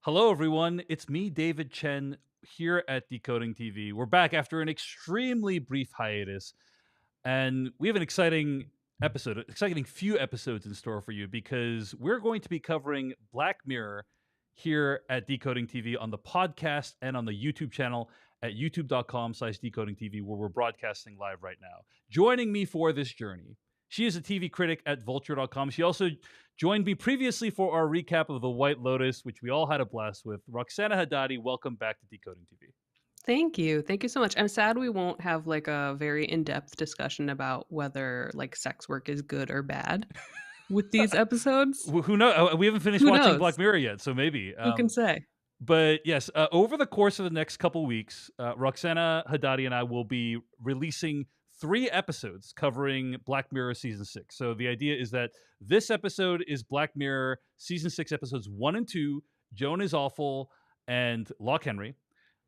Hello, everyone. It's me, David Chen, here at Decoding TV. We're back after an extremely brief hiatus, and we have an exciting few episodes in store for you because we're going to be covering Black Mirror here at Decoding TV on the podcast and on the YouTube channel at youtube.com/decoding TV, where we're broadcasting live right now. Joining me for this journey, she is a TV critic at vulture.com. She also joined me previously for our recap of The White Lotus, which we all had a blast with. Roxana Hadadi, welcome back to Decoding TV. Thank you. Thank you so much. I'm sad we won't have like a very in-depth discussion about whether like sex work is good or bad with these episodes. Who knows? We haven't finished Who watching knows? Black Mirror yet, so maybe. Who can say? But yes, over the course of the next couple weeks, Roxana Hadadi and I will be releasing 3 episodes covering Black Mirror season 6. So the idea is that this episode is Black Mirror season 6 episodes 1 and 2. Joan is Awful and Loch Henry.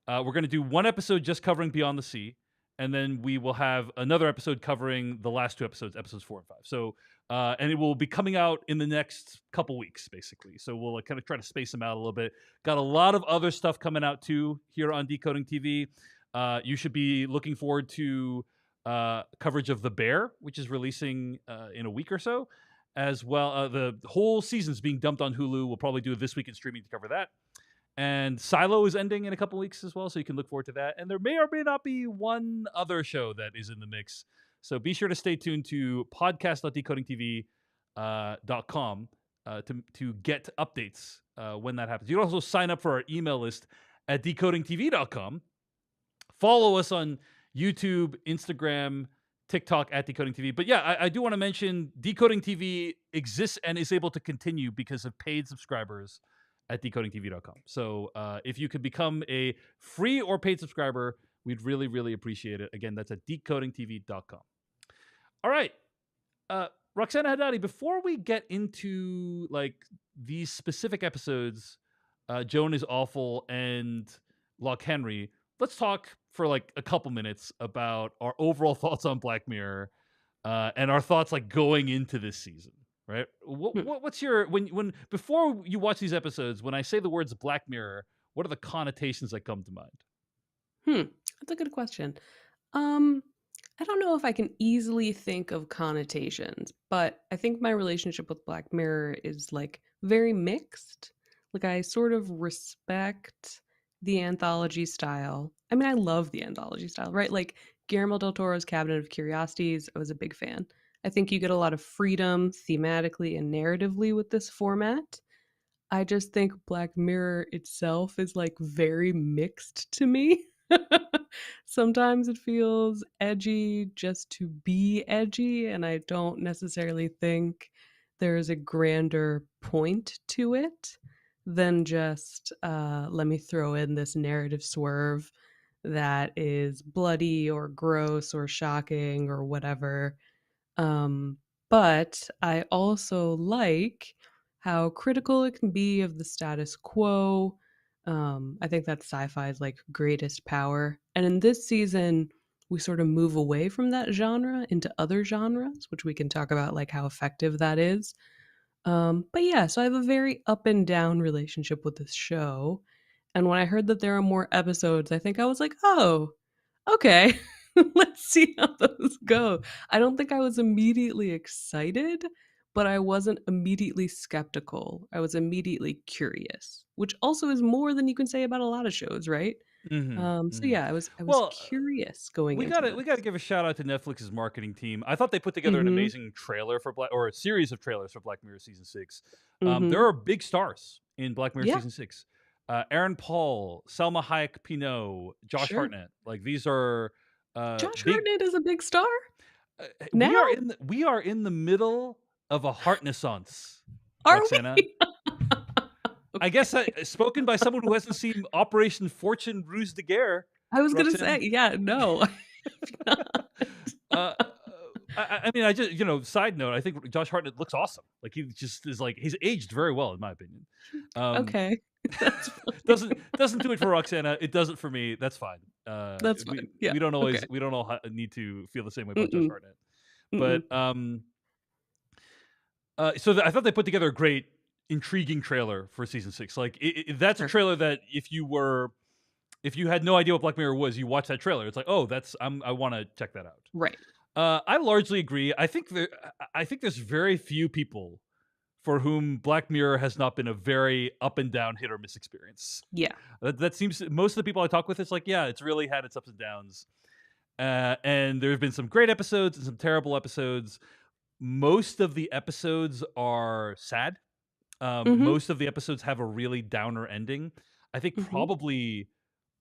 We're going to do one episode just covering Beyond the Sea, and then we will have another episode covering the last 2 episodes, episodes 4 and 5. So, and it will be coming out in the next couple weeks, basically. So we'll kind of try to space them out a little bit. Got a lot of other stuff coming out too here on Decoding TV. You should be looking forward to coverage of The Bear, which is releasing in a week or so, as well. The whole season's being dumped on Hulu. We'll probably do a This Week in Streaming to cover that. And Silo is ending in a couple weeks as well, so you can look forward to that. And there may or may not be one other show that is in the mix. So be sure to stay tuned to podcast.decodingtv.com to get updates when that happens. You can also sign up for our email list at decodingtv.com. Follow us on YouTube, Instagram, TikTok at Decoding TV. But yeah, I do want to mention Decoding TV exists and is able to continue because of paid subscribers at decodingtv.com. So if you could become a free or paid subscriber, we'd really, really appreciate it. Again, that's at decodingtv.com. All right. Roxana Hadadi, before we get into like these specific episodes, Joan is Awful and Loch Henry, let's talk for like a couple minutes about our overall thoughts on Black Mirror and our thoughts like going into this season. Right? Hmm. What's your when before you watch these episodes? When I say the words Black Mirror, what are the connotations that come to mind? That's a good question. Um, I don't know if I can easily think of connotations, but I think my relationship with Black Mirror is like very mixed. Like I sort of respect the anthology style. I mean, I love the anthology style, right? Like Guillermo del Toro's Cabinet of Curiosities, I was a big fan. I think you get a lot of freedom thematically and narratively with this format. I just think Black Mirror itself is like very mixed to me. Sometimes it feels edgy just to be edgy, and I don't necessarily think there's a grander point to it than just let me throw in this narrative swerve that is bloody or gross or shocking or whatever. But I also like how critical it can be of the status quo. I think that's sci-fi's like greatest power. And in this season, we sort of move away from that genre into other genres, which we can talk about like how effective that is. But yeah, so I have a very up and down relationship with this show. And when I heard that there are more episodes, I think I was like, oh, okay. Let's see how those go. I don't think I was immediately excited, but I wasn't immediately skeptical. I was immediately curious, which also is more than you can say about a lot of shows, right? Mm-hmm, So mm-hmm. yeah, I was Well, curious going we into gotta this. we gotta give a shout out to Netflix's marketing team. I thought they put together an Mhm. amazing trailer for Black or a series of trailers for Black Mirror season 6. There Mhm. are big stars in Black Mirror Yeah, season 6. Aaron Paul, Selma Hayek Pinot, Josh sure. Hartnett. Like these are Josh big. Hartnett is a big star We now? are in the middle of a Hartnessance, Are Roxana. we? I Okay. guess spoken by someone who hasn't seen Operation Fortune Ruse de Guerre, I was gonna Roxana. say, yeah, no. uh, I mean, I just side note, I think Josh Hartnett looks awesome. Like he just is like he's aged very well in my opinion. Um, Okay. That's fine. doesn't do it for Roxana. It does it for me. That's fine. That's We fine. Yeah, we don't okay. always we don't all need to feel the same way about Josh Mm-mm, Hartnett. mm-mm. But I thought they put together a great intriguing trailer for season 6. Like that's a Sure. trailer that if you had no idea what Black Mirror was, you watch that trailer, it's like, oh, I want to check that out. Right. I largely agree. I think there's very few people for whom Black Mirror has not been a very up and down, hit or miss experience. Yeah. That seems, most of the people I talk with, it's like, yeah, it's really had its ups and downs. And there have been some great episodes and some terrible episodes. Most of the episodes are sad. Mhm. Most of the episodes have a really downer ending. I think Mhm. probably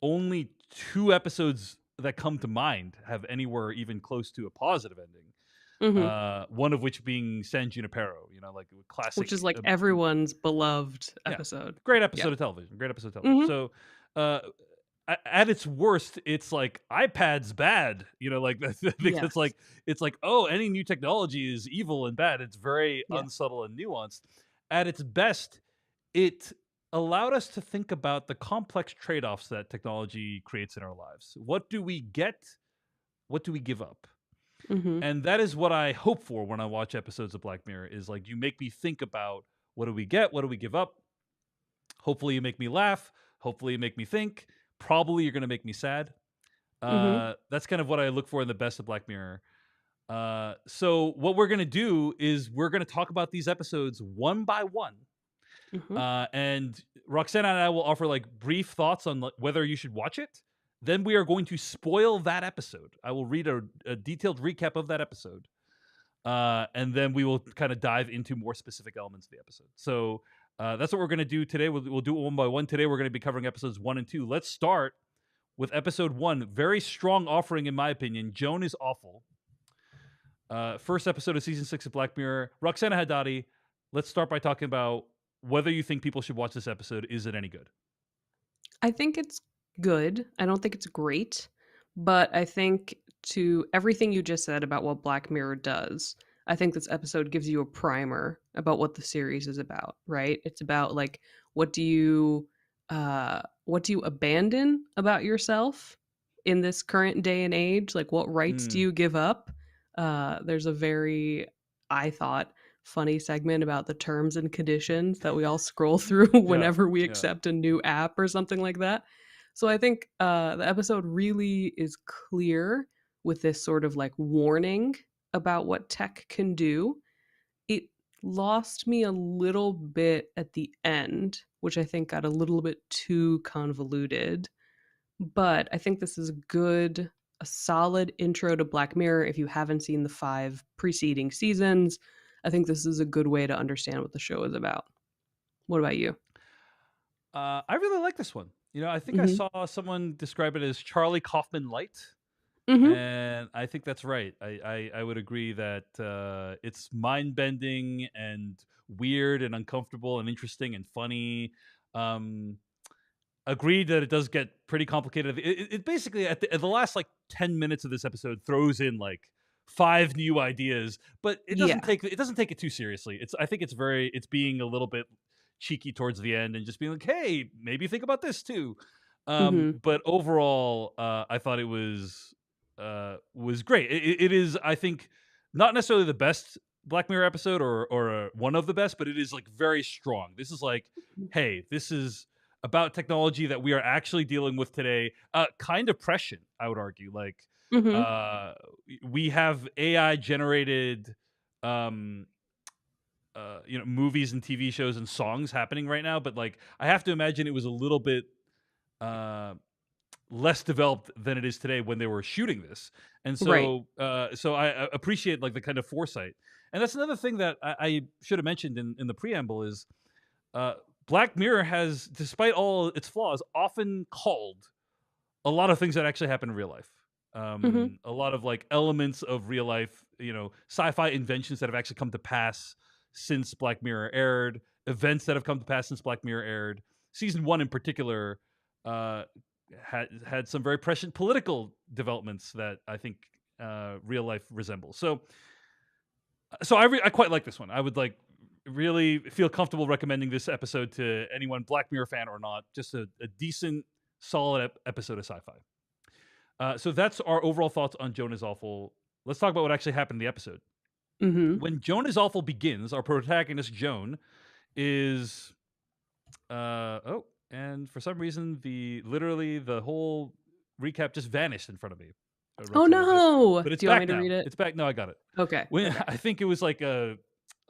only 2 episodes that come to mind have anywhere even close to a positive ending. Mhm. One of which being San Junipero, like a Which classic. is like everyone's beloved Yeah, episode. great Yeah. episode of television. Great episode of television. Mhm. So, uh, at its worst, it's like iPad's bad. Like because Yes. it's like, oh, any new technology is evil and bad. It's very Yeah. unsubtle and nuanced. At its best, it allowed us to think about the complex trade-offs that technology creates in our lives. What do we get? What do we give up? Mhm. And that is what I hope for when I watch episodes of Black Mirror, is like, you make me think about, what do we get? What do we give up? Hopefully you make me laugh. Hopefully you make me think. Probably you're going to make me sad. Mhm. That's kind of what I look for in the best of Black Mirror. So what we're going to do is we're going to talk about these episodes one by one. Mhm. And Roxana and I will offer like brief thoughts on whether you should watch it. Then we are going to spoil that episode. I will read a detailed recap of that episode. And then we will kind of dive into more specific elements of the episode. So that's what we're going to do today. We'll do it one by one. Today we're going to be covering episodes 1 and 2. Let's start with episode 1. Very strong offering, in my opinion. Joan is Awful. First episode of season 6 of Black Mirror. Roxana Hadadi, let's start by talking about whether you think people should watch this episode. Is it any good? I think it's good. I don't think it's great, but I think to everything you just said about what Black Mirror does, I think this episode gives you a primer about what the series is about, right? It's about like what do you abandon about yourself in this current day and age? Like what rights do Mm, you give up? There's a very, I thought, funny segment about the terms and conditions that we all scroll through yeah, whenever we yeah. accept a new app or something like that. So I think the episode really is clear with this sort of like warning about what tech can do. It lost me a little bit at the end, which I think got a little bit too convoluted. But I think this is a solid intro to Black Mirror if you haven't seen the 5 preceding seasons. I think this is a good way to understand what the show is about. What about you? I really like this one. I think I Mhm. saw someone describe it as Charlie Kaufman light. Mhm. And I think that's right. I would agree that it's mind bending and weird and uncomfortable and interesting and funny. Um, Agreed that it does get pretty complicated. It basically at the last like 10 minutes of this episode throws in like 5 new ideas, but Yeah. it doesn't take it too seriously. I think it's being a little bit cheeky towards the end and just being like, hey, maybe think about this too. Mhm. But overall, I thought it was great. It is, I think, not necessarily the best Black Mirror episode or one of the best, but it is like very strong. This is like, hey, this is about technology that we are actually dealing with today. Kind of prescient, I would argue. Like, Mhm. uh, we have AI generated, um, movies and TV shows and songs happening right now, but like, I have to imagine it was a little bit uh, less developed than it is today when they were shooting this. And Right. so I appreciate like the kind of foresight. And that's another thing that I should have mentioned in the preamble is uh, Black Mirror has, despite all its flaws, often called a lot of things that actually happen in real life. Mhm. A lot of like elements of real life, sci-fi inventions that have actually come to pass since Black Mirror aired, events that have come to pass since Black Mirror aired. Season 1 in particular uh, had some very prescient political developments that I think real life resembles. So I quite like this one. I would like really feel comfortable recommending this episode to anyone, Black Mirror fan or not. Just a decent, solid episode of sci-fi. So that's our overall thoughts on Joan is Awful. Let's talk about what actually happened in the episode. Mhm. When Joan is Awful begins, our protagonist Joan is and for some reason the whole recap just vanished in front of me, Oh Roxana. But no! it's Do you want me back to now. read it? It's back. No, I got it. Okay. When Okay. I think it was like a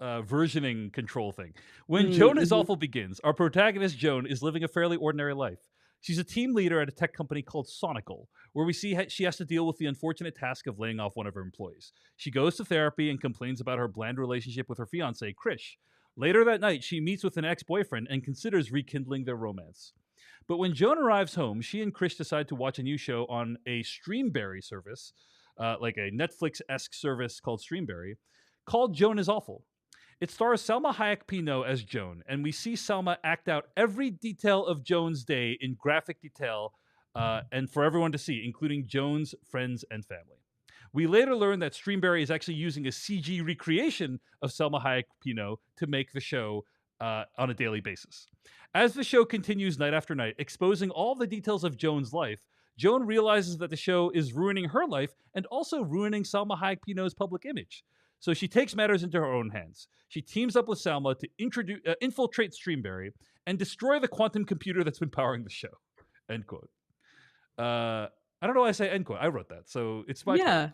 versioning control thing. When Joan is Mm-hmm. Awful begins, our protagonist Joan is living a fairly ordinary life. She's a team leader at a tech company called Sonical, where we see she has to deal with the unfortunate task of laying off one of her employees. She goes to therapy and complains about her bland relationship with her fiance, Krish. Later that night, she meets with an ex boyfriend and considers rekindling their romance. But when Joan arrives home, she and Krish decide to watch a new show on a Streamberry service, like a Netflix esque service called Streamberry, called Joan is Awful. It stars Selma Hayek Pino as Joan, and we see Selma act out every detail of Joan's day in graphic detail and for everyone to see, including Joan's friends and family. We later learn that Streamberry is actually using a CG recreation of Selma Hayek Pino to make the show on a daily basis. As the show continues night after night, exposing all the details of Joan's life, Joan realizes that the show is ruining her life and also ruining Selma Hayek Pino's public image. So she takes matters into her own hands. She teams up with Salma to infiltrate Streamberry and destroy the quantum computer that's been powering the show. End quote. I don't know why I say end quote. I wrote that, so it's my turn. Yeah.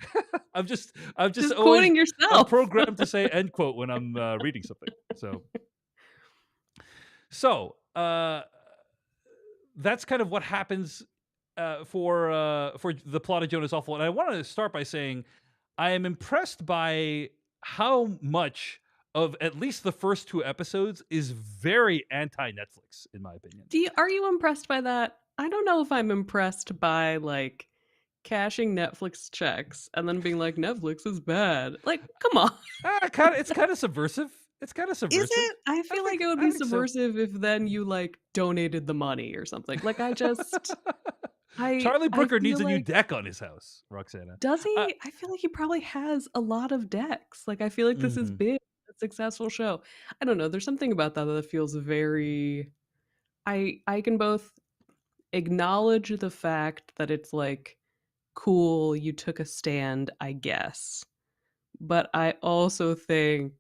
I'm just Just always quoting I'm yourself. programmed to say end quote when I'm reading something. So that's kind of what happens for the plot of Joan is Awful, and I want to start by saying I am impressed by how much of at least the first two episodes is very anti-Netflix, in my opinion. Are you impressed by that? I don't know if I'm impressed by like cashing Netflix checks and then being like Netflix is bad. Like, come on. It's kind of subversive. It's kind of Is subversive. it? I feel like it would I be think so. subversive if then you like donated the money or something. Like I just Charlie I Brooker needs feel a new like deck on his house, Roxana. does Uh, he? I feel like he probably has a lot of decks. Like I feel like this is mhm. big, a successful show. I don't know. There's something about that feels very I can both acknowledge the fact that it's like cool, you took a stand, I guess. But I also think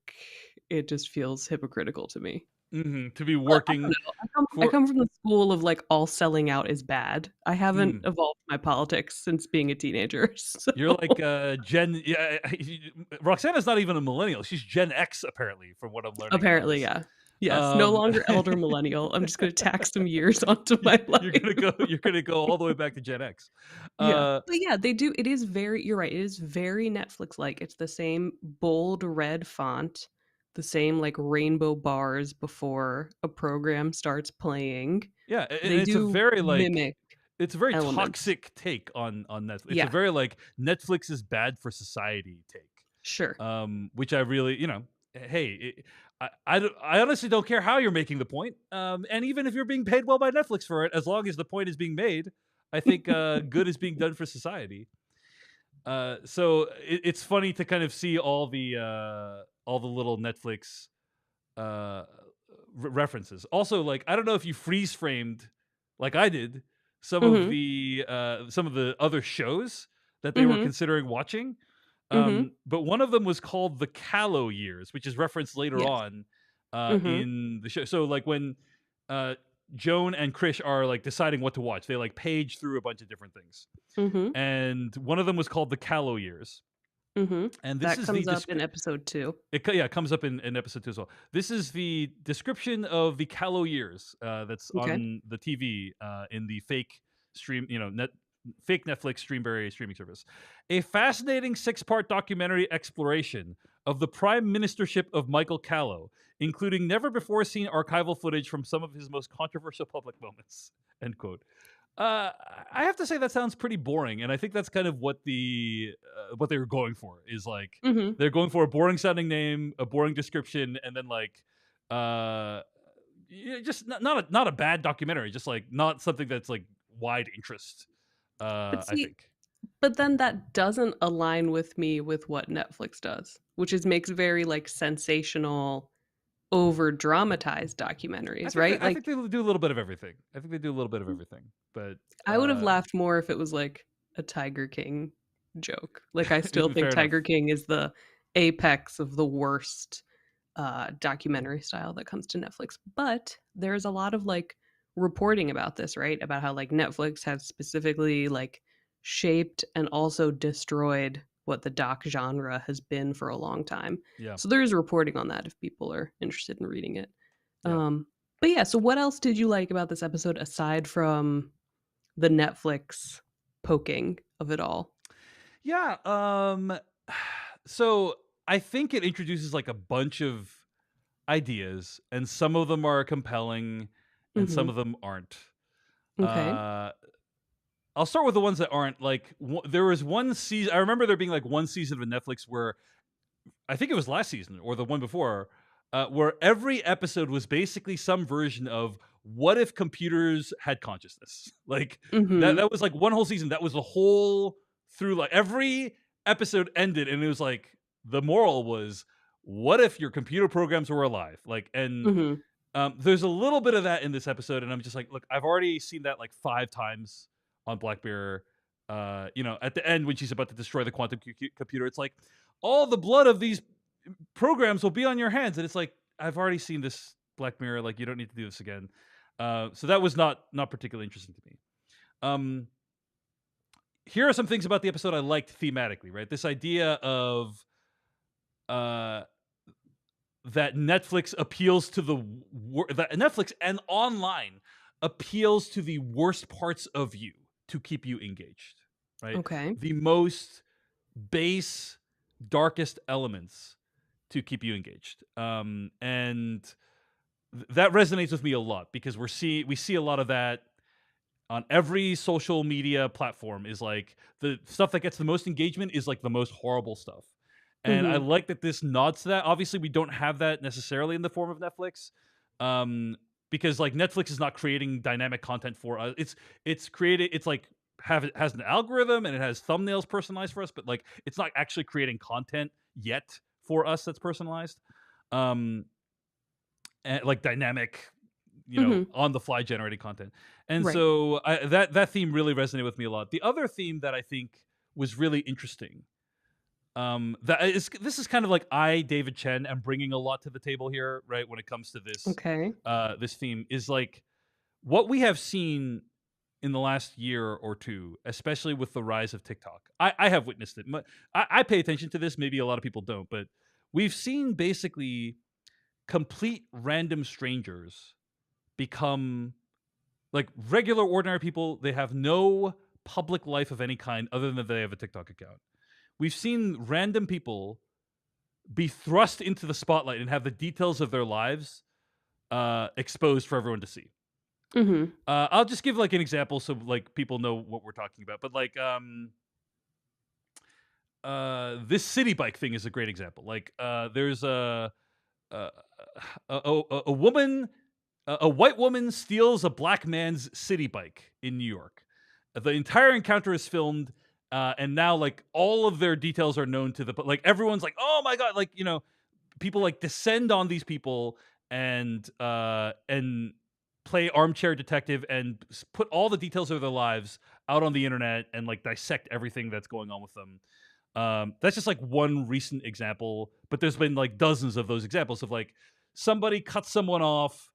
it just feels hypocritical to me. To be But I don't working know. I for come from the school of like all selling out is bad. I haven't mm, evolved my politics since being a teenager. So you're like Gen. Yeah, Roxana's not even a millennial. She's Gen X, apparently, from what I'm learning about apparently, this. yeah. Yes, no Um, longer elder millennial. I'm just gonna tack some years onto my you're life. gonna go. You're gonna go all the way back to Gen X. Yeah. Uh, But yeah, they do it is very you're right, it is very Netflix-like. It's the same bold red font, the same, like, rainbow bars before a program starts playing. yeah, and They it's a do very mimic it's a very elements. toxic take on Netflix. It's a Yeah, very like Netflix is bad for society take. sure. Which I really, hey, I honestly don't care how you're making the point. And even if you're being paid well by Netflix for it, as long as the point is being made, I think good is being done for society. So it's funny to kind of see all the little Netflix uh, references. Also, like I don't know if you freeze framed like I did Mhm, some of the other shows that they were mhm, considering watching. mhm. But one of them was called the Callow Years, which is referenced later Yes. on Mhm, in the show. So like when uh, Joan and Krish are like deciding what to watch, they like page through a bunch of different things, mhm, and one of them was called the Callow Years. mhm. And this That is the comes up in episode 2. it comes up in episode two as well. This is the description of the Callow Years that's Okay. on the TV in the fake stream, fake Netflix Streamberry streaming service. A fascinating six-part documentary exploration of the prime ministership of Michael Callow, including never before seen archival footage from some of his most controversial public moments. End quote. Uh, I have to say that sounds pretty boring, and I think that's kind of what they were going for. Is like Mhm. they're going for a boring sounding name, a boring description, and then like, uh, just not a bad documentary, just like not something that's like wide interest. But I see think. but then that doesn't align with me with what Netflix does, which is makes very, like, sensational, over dramatized documentaries, right? I Like, think they do a little bit of everything. I think they do a little bit of everything, but I would have laughed more if it was, like, a Tiger King joke. Like, I still think fair enough. Tiger King is the apex of the worst, documentary style that comes to Netflix. But there's a lot of like reporting about this, right? About how like Netflix has specifically like shaped and also destroyed what the doc genre has been for a long time. Yeah. So there's reporting on that if people are interested in reading it. Yeah. Um, but yeah, so what else did you like about this episode aside from the Netflix poking of it all? Yeah. So I think it introduces like a bunch of ideas, and some of them are compelling, and some Mhm. of them aren't. Okay. Uh, I'll start with the ones that aren't. Like, there was one season. I remember there being like one season of Netflix where I think it was last season or the one before, where every episode was basically some version of what if computers had consciousness. Like that. Mhm. That was like one whole season. That was the whole through. Like every episode ended, and it was like the moral was, what if your computer programs were alive? Like, and Mhm. there's a little bit of that in this episode, and I'm just like, look, I've already seen that like 5 times on Black Mirror. At the end when she's about to destroy the quantum computer, it's like all the blood of these programs will be on your hands, and it's like I've already seen this Black Mirror. Like you don't need to do this again. So that was not particularly interesting to me. Um, Here are some things about the episode I liked thematically. Right, this idea of uh that Netflix appeals to that Netflix and online appeals to the worst parts of you to keep you engaged, right? Okay. The most base, darkest elements to keep you engaged, and that resonates with me a lot because we see a lot of that on every social media platform. Is like the stuff that gets the most engagement is like the most horrible stuff. And I Mhm. like that this nods to that. Obviously, we don't have that necessarily in the form of Netflix, um, because like Netflix is not creating dynamic content for us. It's created. It's like it has an algorithm and it has thumbnails personalized for us, but like it's not actually creating content yet for us that's personalized, um, and like dynamic, Mhm. on the fly generated content. And Right. so that theme really resonated with me a lot. The other theme that I think was really interesting, that is this is kind of like David Chen, am bringing a lot to the table here, right? When it comes to Okay. this theme is like what we have seen in the last year or two, especially with the rise of TikTok. I have witnessed it. I pay attention to this. Maybe a lot of people don't, but we've seen basically complete random strangers become like regular ordinary people. They have no public life of any kind other than they have a TikTok account. We've seen random people be thrust into the spotlight and have the details of their lives exposed for everyone to see. Mhm. I'll just give like an example so like people know what we're talking about. But like this city bike thing is a great example. Like there's a a woman, a white woman steals a black man's city bike in New York. The entire encounter is filmed, and now like all of their details are known to the but like everyone's like, oh my god, like people like descend on these people and play armchair detective and put all the details of their lives out on the internet and like dissect everything that's going on with them. That's just like one recent example, but there's been like dozens of those examples of like somebody cuts someone off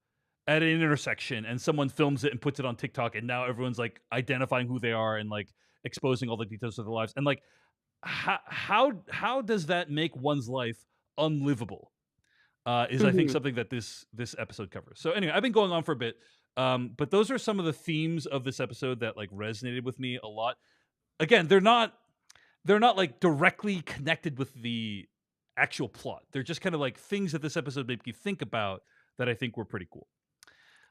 at an intersection and someone films it and puts it on TikTok, and now everyone's like identifying who they are and like exposing all the details of their lives. And like how does that make one's life unlivable? Is I think Mhm. something that this episode covers. So anyway, I've been going on for a bit, but those are some of the themes of this episode that like resonated with me a lot. Again, they're not like directly connected with the actual plot. They're just kind of like things that this episode made me think about that I think were pretty cool.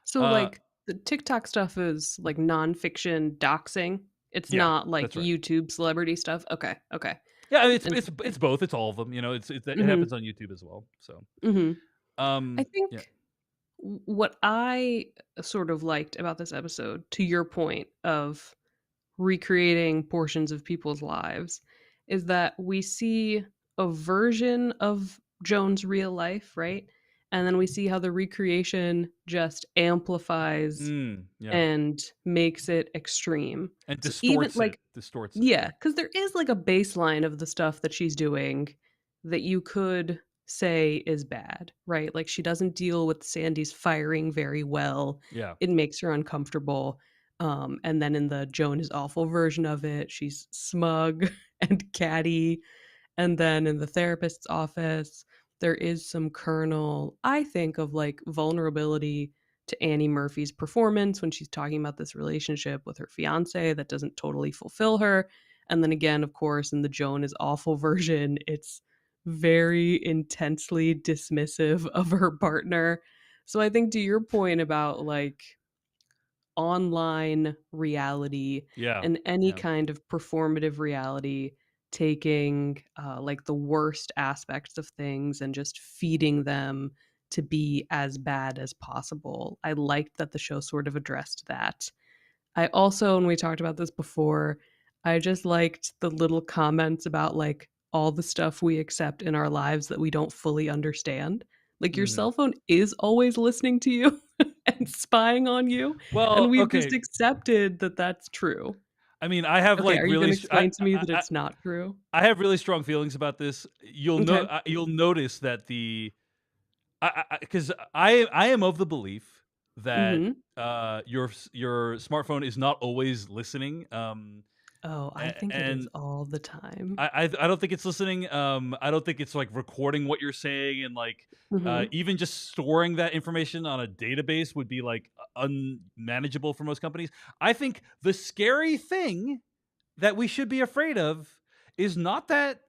So, Uh, like, the TikTok stuff is, like, nonfiction doxing? It's yeah, not, like, that's right. YouTube celebrity stuff? Okay, okay. Yeah, I mean, it's Interesting. both. It's all of them. It happens Mhm, on YouTube as well. So, mhm. I yeah. think what I sort of liked about this episode, to your point of recreating portions of people's lives, is that we see a version of Joan's real life, right? And then we see how the recreation just amplifies Yeah, and makes it extreme. and So even like distorts it. yeah, Yeah, because there is like a baseline of the stuff that she's doing that you could say is bad, right? Like she doesn't deal with Sandy's firing very well. Yeah. It makes her uncomfortable. And then in the Joan is awful version of it, she's smug and catty. And then in the therapist's office, there is some kernel, I think, of like vulnerability to Annie Murphy's performance when she's talking about this relationship with her fiance that doesn't totally fulfill her. And then again, of course, in the Joan is awful version, it's very intensely dismissive of her partner. So I think to your point about like online reality Yeah. and any Yeah. kind of performative reality taking like the worst aspects of things and just feeding them to be as bad as possible. I liked that the show sort of addressed that. I also, and we talked about this before, I just liked the little comments about like all the stuff we accept in our lives that we don't fully understand. Like your Mhm. cell phone is always listening to you and spying on you, and Well, we've just okay. accepted that that's true. I mean, I have Okay, like are you really, gonna explain to me that it's not true? I have really strong feelings about this. Okay. You'll notice that because I am of the belief that Mhm. your smartphone is not always listening. Oh, I think it is And all the time. I don't think it's listening. I don't think it's like recording what you're saying and like Mhm. even just storing that information on a database would be like unmanageable for most companies. I think the scary thing that we should be afraid of is not that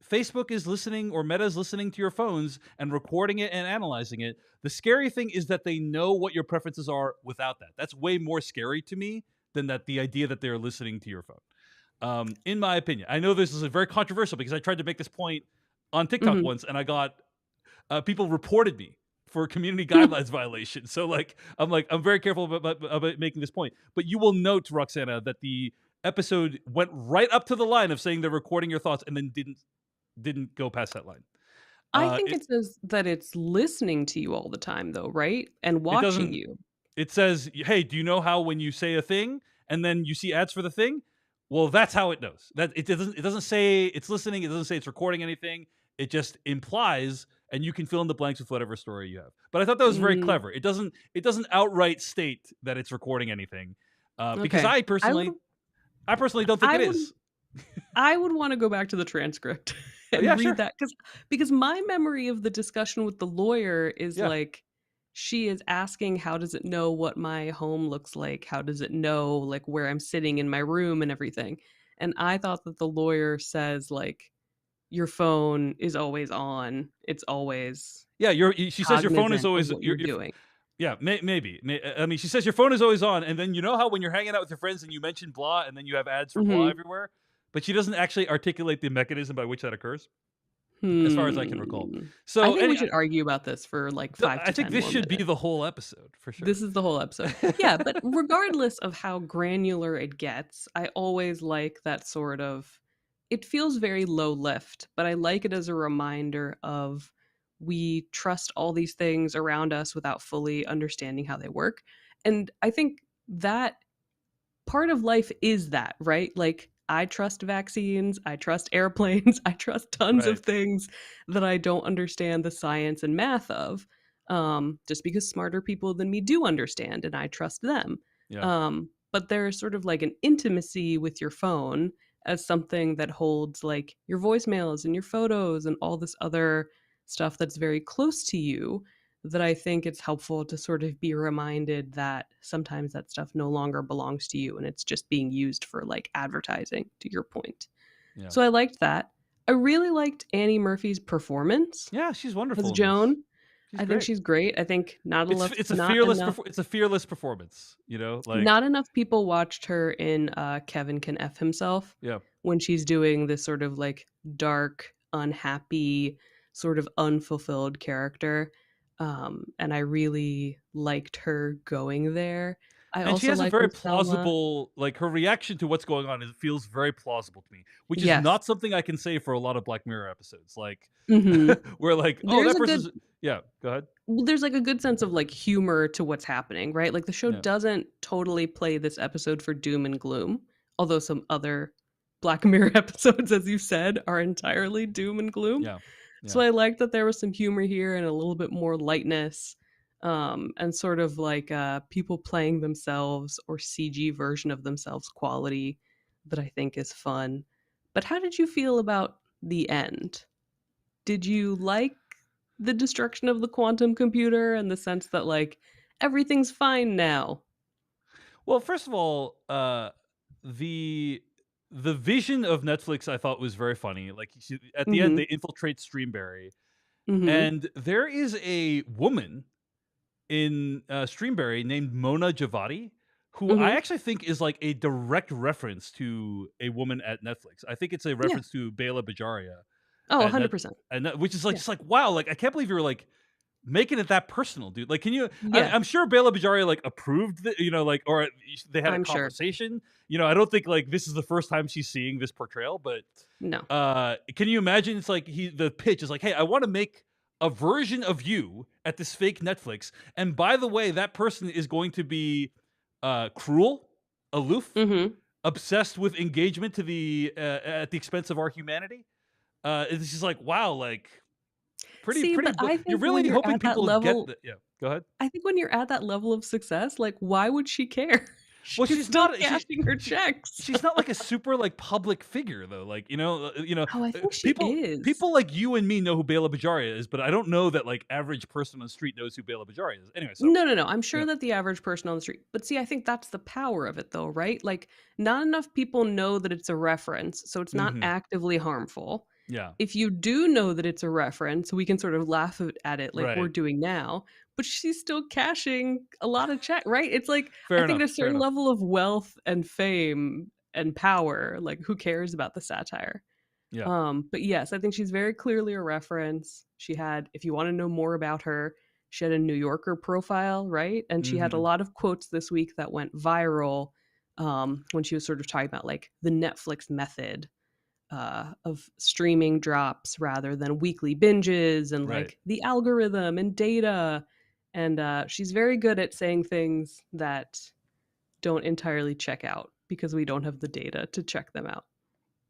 Facebook is listening or Meta is listening to your phones and recording it and analyzing it. The scary thing is that they know what your preferences are without that. That's way more scary to me than that the idea that they're listening to your phone. In my opinion, I know this is very controversial because I tried to make this point on TikTok Mhm. once and I got people reported me for community guidelines violation. So I'm very careful about making this point. But you will note, Roxana, that the episode went right up to the line of saying they're recording your thoughts and then didn't go past that line. I think It it says that it's listening to you all the time though, right? And it watching doesn't. you. It says, "Hey, do you know how when you say a thing and then you see ads for the thing? Well, that's how it knows. That it doesn't. It doesn't say it's listening. It doesn't say it's recording anything. It just implies, and you can fill in the blanks with whatever story you have. But I thought that was very Mm, clever. It doesn't. It doesn't outright state that it's recording anything, because okay. I would I personally don't think I it would is. I would wanna go back to the transcript Oh, and yeah, read sure. that because my memory of the discussion with the lawyer is, Yeah, like, she is asking, "How does it know what my home looks like? How does it know, like, where I'm sitting in my room and everything?" And I thought that the lawyer says, like, "Your phone is always on. It's always yeah. She says your phone is cognizant of always what you're doing." yeah, maybe. I mean, she says your phone is always on, and then you know how when you're hanging out with your friends and you mention blah, and then you have ads for blah Mhm. everywhere, but she doesn't actually articulate the mechanism by which that occurs, as far as I can recall. Hmm. I So, think we should argue about this for, like, 5 I to think 10 this more should be minutes. the whole episode for sure. This is the whole episode. Yeah, but regardless of how granular it gets, I always like that sort of it feels very low lift, but I like it as a reminder of we trust all these things around us without fully understanding how they work. And I think that part of life is that, right? Like, I trust vaccines, I trust airplanes, I trust tons of Right. things that I don't understand the science and math of, just because smarter people than me do understand, and I trust them. Yeah. But there's sort of like an intimacy with your phone as something that holds like your voicemails and your photos and all this other stuff that's very close to you that I think it's helpful to sort of be reminded that sometimes that stuff no longer belongs to you and it's just being used for like advertising, to your point. Yeah. So I liked that. I really liked Annie Murphy's performance Yeah. She's as wonderful in this. Joan. She's I think great. she's great. I think It's a fearless performance. You know, like not enough people watched her in Kevin Can F Himself yeah. when she's doing this sort of like dark, unhappy, sort of unfulfilled character. And I really liked her going there. I And she also has a like very when Selma. plausible, like her reaction to what's going on. Is feels very plausible to me, which is Yes. not something I can say for a lot of Black Mirror episodes. Like, Mhm. we're like, oh, There's that a good person's yeah. Go ahead. there's like a good sense of like humor to what's happening, right? Like the show Yeah. doesn't totally play this episode for doom and gloom, although some other Black Mirror episodes, as you said, are entirely doom and gloom. Yeah. So Yeah. I like that there was some humor here and a little bit more lightness, and sort of like people playing themselves or CG version of themselves quality that I think is fun. But how did you feel about the end? Did you like the destruction of the quantum computer in the sense that like everything's fine now? Well, first of all, the the vision of Netflix I thought was very funny. Like at the end, they Mhm. infiltrate Streamberry, Mhm. and there is a woman in Streamberry named Mona Javadi, who I Mhm. actually think is like a direct reference to a woman at Netflix. I think it's a Yeah. reference to Bela Bajaria Oh, at Net, 100%. which is like Yeah. just like wow, like I can't believe you were like making it that personal, dude. Like, can you? Yeah, I'm sure Bela Bajaria like approved, like, or they had a I'm sure. conversation. I don't think like this is the first time she's seeing this portrayal, but No. can you imagine? It's like the pitch is like, hey, I want to make a version of you at this fake Netflix, and by the way, that person is going to be cruel, aloof, Mhm. obsessed with engagement to the at the expense of our humanity. It's just like wow, like See, but I you're think when really you're hoping at that people get level the yeah. Go ahead. I think when you're at that level of success, like, why would she care? Well, She's she's still not cashing her she checks. she's not like a super like public figure though. Like Oh, I think she people is. people like you and me know who Bela Bajaria is, but I don't know that like average person on the street knows who Bela Bajaria is. Anyway, so No, no, no, I'm yeah, sure that the average person on the street but see, I think that's the power of it though, right? Like, not enough people know that it's a reference, so it's not hmm actively harmful. yeah, If you do know that it's a reference, we can sort of laugh at it like we're right. doing now, but she's still cashing a lot of check, right? It's like, I Fair think enough. at a Fair certain enough. level of wealth and fame and power, like, who cares about the satire? Yeah. But yes, I think she's very clearly a reference. She had, if you want to know more about her, she had a New Yorker profile, right? And she had a hmm lot of quotes this week that went viral when she was sort of talking about like the Netflix method of streaming drops rather than weekly binges and Right. like the algorithm and data. And she's very good at saying things that don't entirely check out because we don't have the data to check them out.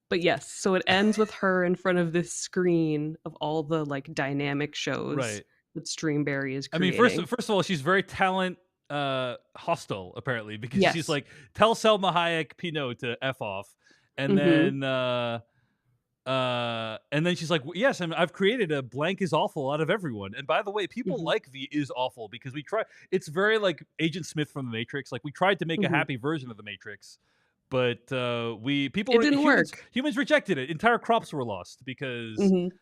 But yes, so it ends with her in front of this screen of all the, like, dynamic shows Right. that Streamberry is I mean, first creating. first of all, she's very talent hostile apparently because she's Yes. like, tell Selma Hayek Pinot to f off, and Mhm. then she's like, yes, I've created a blank is awful out of everyone. And by the way, people Mhm. like the is awful because we try. It's very like Agent Smith from the Matrix. Like we tried to make a Mhm. happy version of the Matrix, but we It people didn't work. humans rejected it. Entire crops were lost because Mhm.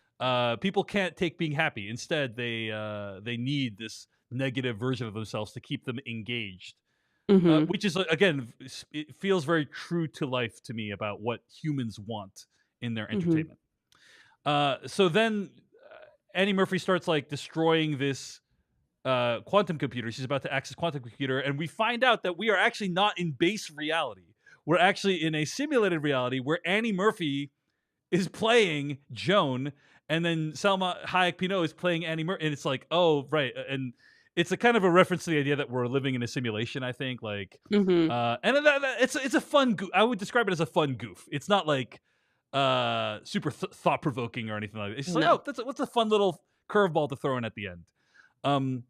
people can't take being happy. Instead, they need this negative version of themselves to keep them engaged. Mhm. Which is again, it feels very true to life to me about what humans want in their Mhm. entertainment. So then Annie Murphy starts like destroying this quantum computer. She's about to access quantum computer, and we find out that we are actually not in base reality. We're actually in a simulated reality where Annie Murphy is playing Joan, and then Selma Hayek Pinot is playing Annie Murphy, and it's like, oh right, and it's a kind of a reference to the idea that we're living in a simulation. I think like, Mhm. and it's a fun. I would describe it as a fun goof. It's not like super thought provoking or anything like that. It's just like, No. oh, what's a fun little curveball to throw in at the end. Um,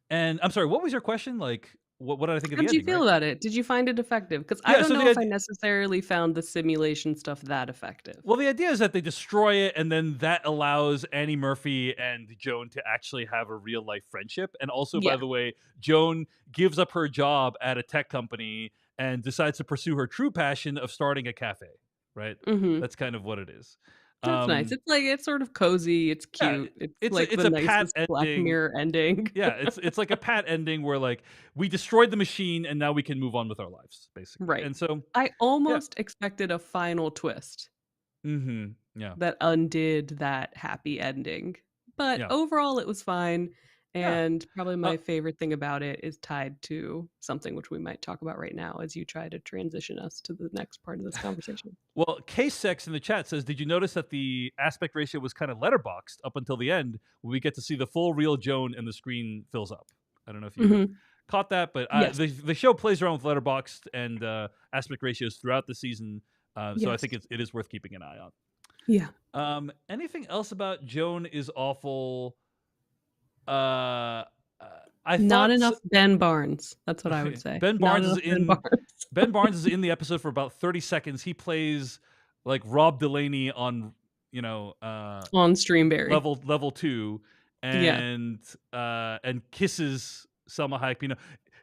and I'm sorry, what was your question? Like, what did I think of How the did you ending? feel Right? about it? Did you find it effective? Because I Yeah. don't So know if I necessarily found the simulation stuff that effective. the idea is that they destroy it, and then that allows Annie Murphy and Joan to actually have a real life friendship. And also, by Yeah. the way, Joan gives up her job at a tech company and decides to pursue her true passion of starting a cafe. Right? Mhm. That's kind of what it is. That's nice. Um, It's like it's sort of cozy, it's yeah, cute, it's it's like a, it's the a pat nicest Black ending. Mirror ending. Yeah, it's like a pat ending where like we destroyed the machine and now we can move on with our lives, basically. Right. And so, I yeah, almost expected a final twist yeah, that undid that happy ending, but yeah, overall it was fine, yeah. and probably Uh, my favorite thing about it is tied to something which we might talk about right now as you try to transition us to the next part of this conversation. well, Case Sex in the chat says, "Did you notice that the aspect ratio was kind of letterboxed up until the end, when we get to see the full real Joan and the screen fills up?" I don't know if you Mhm. caught that, but Yes. the show plays around with letterboxed and aspect ratios throughout the season, so I Yes. think it is worth keeping an eye on. Yeah. Anything else about Joan is awful? Uh, uh, I Not thought enough Ben Barnes. That's what I would say. Ben Not Barnes is enough Ben in Barnes Ben Barnes is in the episode for about 30 seconds. He plays like Rob Delaney on, you know, on Streamberry. level 2, Yeah. and kisses Selma Hayek.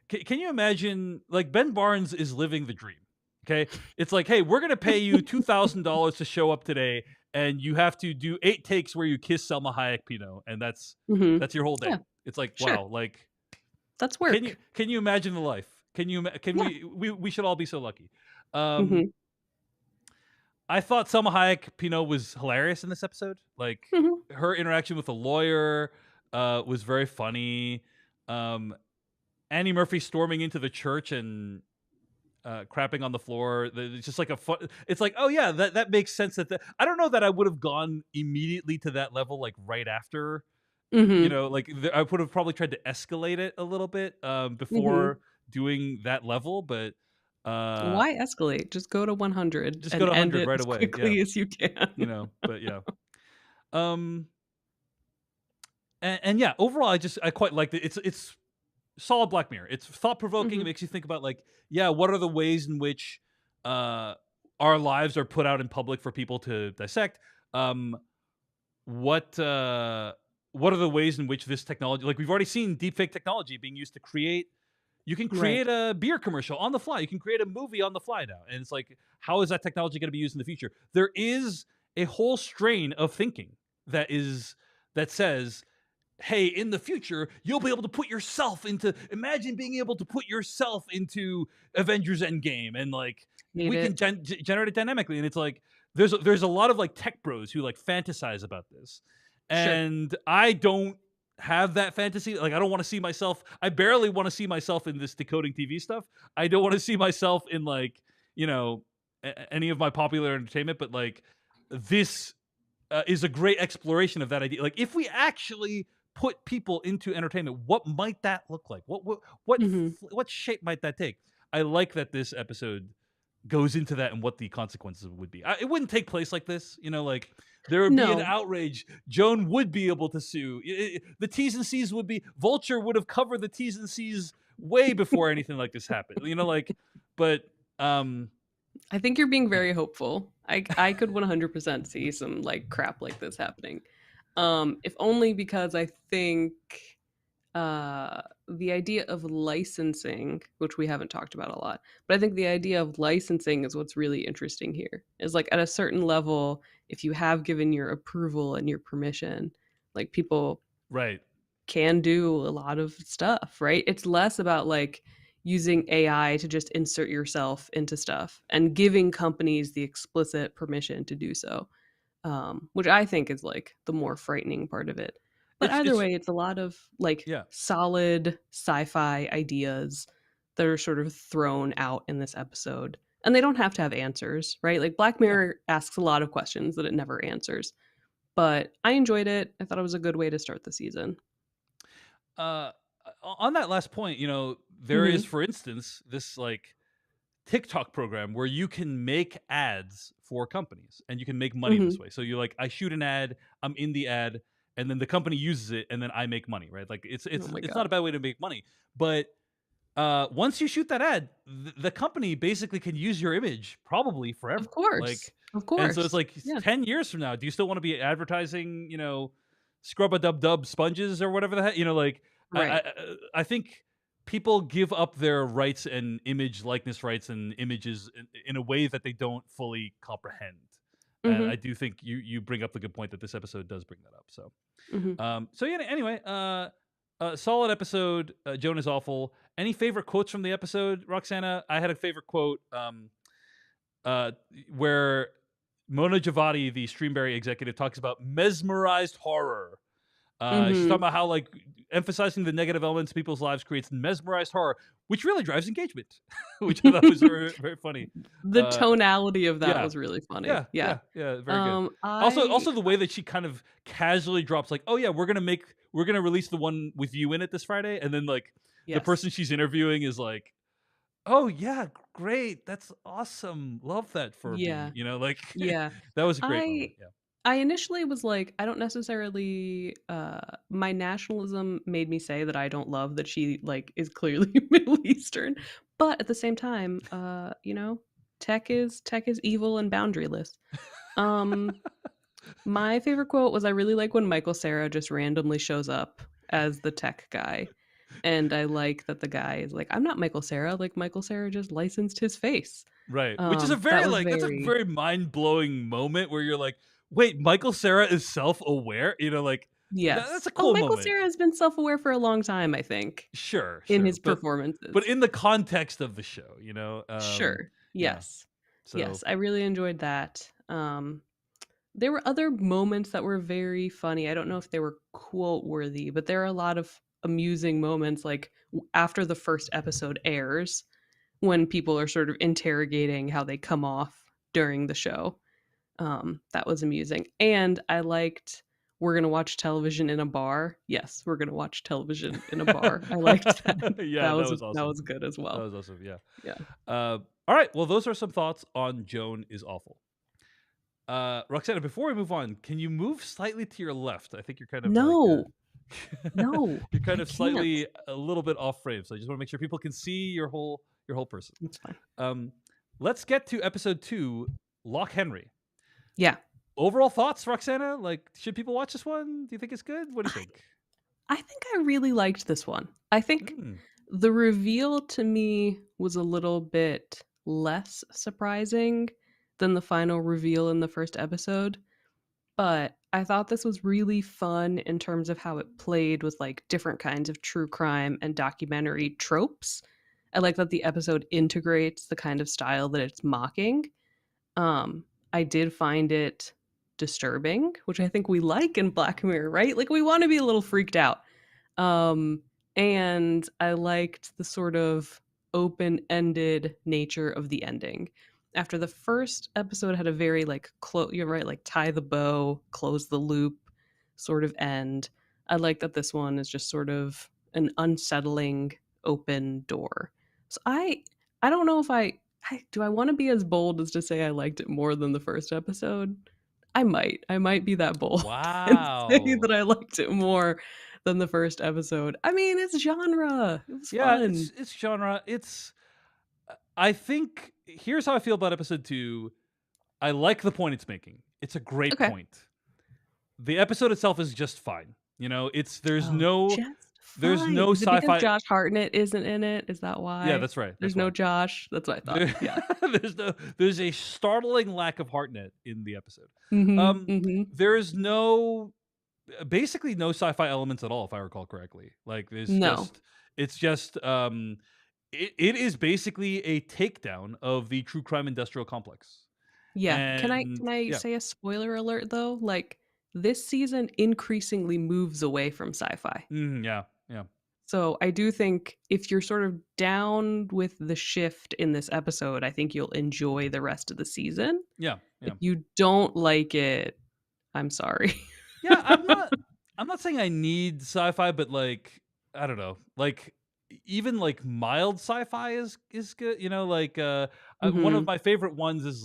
Can you imagine, like, Ben Barnes is living the dream? Okay, it's like, hey, we're gonna pay you $2,000 to show up today, and you have to do 8 takes where you kiss Selma Hayek Pinot, and Mhm. that's your whole Yeah, day. It's like, sure. wow, like, That's can you work. can you imagine the life? Can Yeah. we should all be so lucky. Um, Mhm. I thought Selma Hayek Pinot was hilarious in this episode. Like, Mhm. her interaction with the lawyer was very funny. Um, Annie Murphy storming into the church and crapping on the floor. It's just like a fun. It's like, oh yeah, that makes sense. I don't know that I would have gone immediately to that level, like right after. Mhm. Like I would have probably tried to escalate it a little bit Mhm. before doing that level, but Why escalate? Just go to 100 just go and to end 100 it right as away. Yeah, quickly as you can. but yeah. Um, and yeah, overall, I quite liked it. It's solid Black Mirror. It's thought provoking. It Mhm. makes you think about, like, yeah, what are the ways in which uh our lives are put out in public for people to dissect? Um, what uh what are the ways in which this technology, like, we've already seen deepfake technology being used to create, you can Right. create a beer commercial on the fly. You can create a movie on the fly now. And it's like, how is that technology going to be used in the future? There is a whole strain of thinking that says, hey, in the future, you'll be able to put yourself into, imagine being able to put yourself into Avengers Endgame, and like, Hate we can it. generate it dynamically. And it's like, there's a lot of like tech bros who like fantasize about this. Sure. And I don't have that fantasy. Like, I don't want to see myself, I barely want to see myself in this decoding TV stuff. I don't want to see myself in, like, you know, any of my popular entertainment, but like, this is a great exploration of that idea. Like, if we actually put people into entertainment, what might that look like? Mhm. What shape might that take? I like that this episode goes into that and what the consequences would be. It wouldn't take place like this, like, there would be an No. outrage. Joan would be able to sue. The T's and C's would be, Vulture would have covered the T's and C's way before anything like this happened. Like, but I think you're being very hopeful. I could 100% see some like crap like this happening. If only because I think the idea of licensing, which we haven't talked about a lot, but I think the idea of licensing is what's really interesting here. Is like, at a certain level, if you have given your approval and your permission, like, people right. can do a lot of stuff, right? It's less about like using AI to just insert yourself into stuff and giving companies the explicit permission to do so, which I think is like the more frightening part of it. But either It's way, it's a lot of like Yeah. solid sci-fi ideas that are sort of thrown out in this episode. And they don't have to have answers, right? Like, Black Yeah. Mirror asks a lot of questions that it never answers. But I enjoyed it. I thought it was a good way to start the season. uh on that last point, there is, Mhm. for instance, this like TikTok program where you can make ads for companies and you can make money this Mhm. way. So you're like, I shoot an ad, I'm in the ad, and then the company uses it, and then I make money, right? Like, it's Oh it's my it's not a god. bad way to make money. But once you shoot that ad, the company basically can use your image probably Of forever. course. Like, Of and so it's course. like, Yeah. 10 years from now, do you still want to be advertising, scrub a dub dub sponges or whatever the heck? Like, Right. I think people give up their rights and image likeness rights and images in a way that they don't fully comprehend. And I Mhm. do think you bring up the good point that this episode does bring that up. So Mhm. yeah. Anyway, solid episode. Joan is awful. Any favorite quotes from the episode, Roxana? I had a favorite quote uh, where Mona Javadi, the Streamberry executive, talks about mesmerized horror. She's talking Mhm. about how, like, emphasizing the negative elements in people's lives creates mesmerized horror, which really drives engagement, which I thought was very, very funny. The Uh, tonality of that yeah, was really funny. yeah, Yeah. yeah, yeah, very good. I Also the way that she kind of casually drops, like, "Oh yeah, we're gonna release the one with you in it this Friday," and then like the yes. person she's interviewing is like, Oh yeah, great. That's awesome. Love that for B. Yeah. You know, like Yeah. that was a great moment. I Yeah. I initially was like, I don't necessarily my nationalism made me say that I don't love that she like is clearly Middle Eastern, but at the same time, tech is evil and boundaryless. Um my favorite quote was I really like when Michael Cera just randomly shows up as the tech guy. And I like that the guy is like, I'm not Michael Cera, like Michael Cera just licensed his face. Right. Which is a That very was like that's a very very mind-blowing moment where you're like, "Wait, Michael Cera is self-aware?" You know, like yes. that's a Oh, cool Michael moment. Cera has been self-aware for a long time, I think, Sure, in sure. his But performances. in the context of the show, Sure. yeah. Yes. So Yes, I really enjoyed that. There were other moments that were very funny. I don't know if they were quote worthy, but there are a lot of amusing moments like after the first episode airs when people are sort of interrogating how they come off during the show. That was amusing. And I liked we're gonna watch television in a bar. Yes, we're gonna watch television in a bar. I liked that. yeah, That that was was that awesome. was good as That well. was awesome. Yeah. Yeah. All right. Well, those are some thoughts on Joan is awful. Roxana, before we move on, can you move slightly to your left? I think you're kind of like No, no, you're kind I of can't. slightly a little bit off frame. So I just want to make sure people can see your whole person. It's fine. Um, let's get to episode 2, Loch Henry. Yeah. Overall thoughts, Roxana? Like, should people watch this one? Do you think it's good? What do you I think? I think I really liked this one. I think Mm, the reveal to me was a little bit less surprising than the final reveal in the first episode, but I thought this was really fun in terms of how it played with like different kinds of true crime and documentary tropes. I like that the episode integrates the kind of style that it's mocking. I did find it disturbing, which I think we like in Black Mirror, right? Like we want to be a little freaked out. Um, and I liked the sort of open-ended nature of the ending. After the first episode had a very like you're right, like tie the bow, close the loop sort of end. I like that this one is just sort of an unsettling open door. So I don't know if I do I want to be as bold as to say I liked it more than the first episode. I might be that bold and say wow. that I liked it more than the first episode. I mean, it's genre. It was Yeah, fun. it's genre. I think here's how I feel about episode 2. I like the point it's making. It's a great Okay. point. The episode itself is just fine. It's Oh, just there's fine. no Is it because sci-fi. Josh Hartnett isn't in it? Is that Yeah, why? that's right. That's There's why. no Josh? That's what I thought. There, Yeah. there's a startling lack of Hartnett in the episode. Mhm. Um, Mhm. there's basically no sci-fi elements at all, if I recall correctly. Like No. it's just it is basically a takedown of the true crime industrial complex. Yeah. And Can I yeah, say a spoiler alert though? Like this season increasingly moves away from sci-fi. yeah, yeah, So I do think if you're sort of down with the shift in this episode, I think you'll enjoy the rest of the season. yeah, yeah. If you don't like it, I'm sorry. Yeah, I'm not saying I need sci-fi, but like I don't know, like even like mild sci-fi is good. Like one of Mhm. my favorite ones is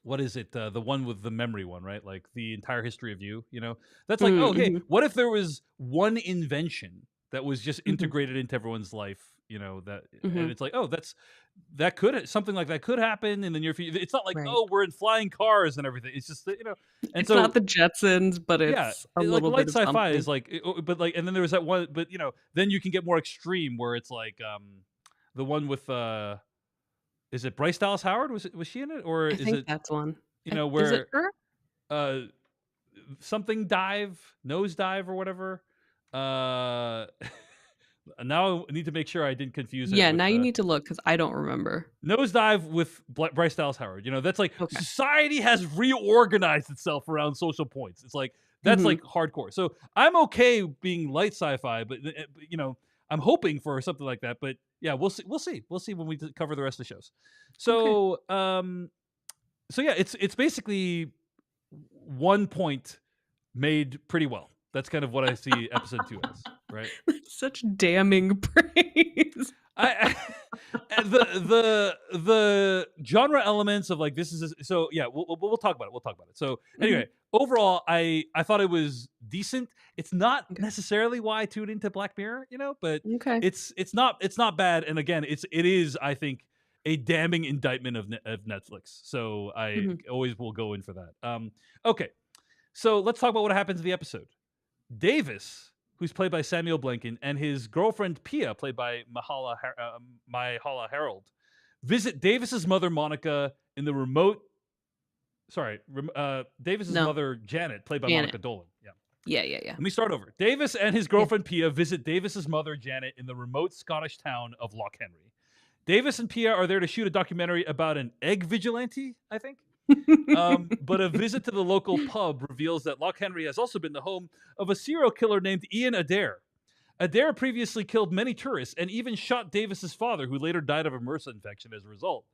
what is it? The one with the memory one, right? Like the entire history of you. That's like, oh, Mm, okay. mhm, What if there was one invention that was just mhm, integrated into everyone's life? And mhm. it's like, oh, that could something like that could happen in the near future. It's not like, Right. oh, we're in flying cars and everything. It's just that, and It's not so the Jetsons, but yeah, it's a like little light bit of sci-fi something. is like, but like, and then there was that one, but then you can get more extreme where it's like, the one with is it Bryce Dallas Howard? Was she in it, or I is think it that's one. Is it where her? uh something dive, nose dive or whatever? Uh, now I need to make sure I didn't confuse it Yeah, with now you need to look because I don't remember. nosedive with Bryce Dallas Howard. That's like Okay. society has reorganized itself around social points. It's like that's Mhm. like hardcore. So I'm okay being light sci-fi, but I'm hoping for something like that. But yeah, we'll see. We'll see. We'll see when we cover the rest of the shows. Okay. So yeah, it's basically 1 point made pretty well. That's kind of what I see episode 2 as, right? That's such damning praise. I the genre elements of like this is so yeah we'll talk about it so Mhm. anyway overall I thought it was decent. It's not Okay. necessarily why I tuned into Black Mirror, but Okay. it's not bad, and again it is I think a damning indictment of Netflix, so I Mhm. always will go in for that. Okay, so let's talk about what happens in the episode. Davis, who's played by Samuel Blanken, and his girlfriend Pia, played by Myha'la Harold, visit Davis's mother Monica in the remote. Sorry, Davis's No, mother Janet, played by Janet. Monica Dolan. Yeah. Yeah, yeah, yeah. Let me start over. Davis and his Yeah. girlfriend Pia visit Davis's mother Janet in the remote Scottish town of Loch Henry. Davis and Pia are there to shoot a documentary about an egg vigilante, I think. But a visit to the local pub reveals that Loch Henry has also been the home of a serial killer named Ian Adair. Adair previously killed many tourists and even shot Davis's father, who later died of a MRSA infection as a result.